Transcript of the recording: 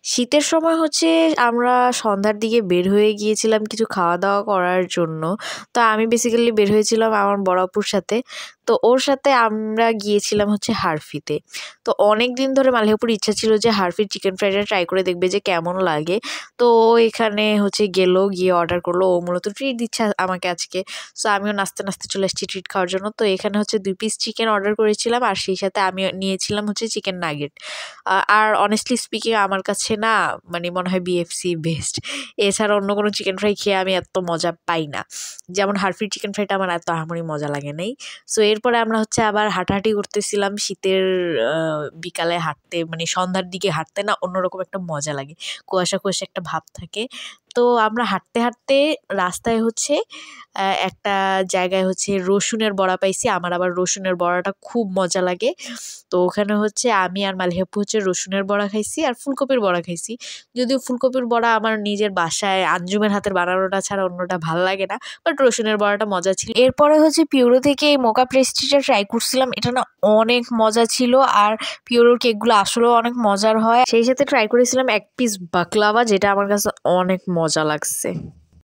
শীতের সময় হচ্ছে আমরা সন্ধ্যার দিকে বের হয়ে গিয়েছিলাম কিছু খাওয়া দাওয়া করার জন্য। তো আমি বেসিক্যালি বের হয়েছিলাম আমার বড় আপুর সাথে। তো ওর সাথে আমরা গিয়েছিলাম হচ্ছে হারফিতে। তো অনেক দিন ধরে মালিহাপুর ইচ্ছা ছিল যে হারফির চিকেন ফ্রাইডটা ট্রাই করে দেখবে যে কেমন লাগে। তো ও এখানে হচ্ছে গেল, গিয়ে অর্ডার করলো। ও মূলত ট্রিট দিচ্ছে আমাকে আজকে। সো আমিও নাচতে নাচতে চলে আসছি ট্রিট খাওয়ার জন্য। তো এখানে হচ্ছে 2 পিস চিকেন অর্ডার করেছিলাম আর সেই সাথে আমি নিয়েছিলাম হচ্ছে চিকেন নাগেট। আর অনেস্টলি স্পিকিং আমার কাছে না মানে মনে হয় বিএফসি বেস্ট। এছাড়া অন্য কোনো চিকেন ফ্রাই খেয়ে আমি এত মজা পাই না। যেমন হারফির চিকেন ফ্রাইটা আমার এত আহামরি মজা লাগে নাই। সো এরপরে আমরা হচ্ছে আবার হাঁটাহাঁটি করতেছিলাম শীতের বিকালে হাঁটতে, মানে সন্ধ্যার দিকে হাঁটতে না অন্যরকম একটা মজা লাগে। কুয়াশা কুয়াশা একটা ভাব থাকে। তো আমরা হাঁটতে হাঁটতে রাস্তায় হচ্ছে একটা জায়গায় হচ্ছে রসুনের বড়া পাইছি। আমার আবার রসুনের বড়াটা খুব মজা লাগে। তো ওখানে হচ্ছে আমি আর মালিহাপু হচ্ছে রসুনের বড়া খাইছি আর ফুলকপির বড়া খাইছি। যদিও ফুলকপির বড়া আমার নিজের বাসায় আঞ্জুমের হাতের বানানোটা ছাড়া অন্যটা ভাল লাগে না, বাট রসুনের বড়াটা মজা ছিল। এরপরে হচ্ছে পিউরো থেকে এই মোকা পেস্ট্রিটা ট্রাই করছিলাম। এটা না অনেক মজা ছিল আর পিউরোর কেকগুলো আসলেও অনেক মজার হয়। সেই সাথে ট্রাই করেছিলাম 1 পিস বাকলাভা, যেটা আমার কাছে অনেক মজা লাগছে।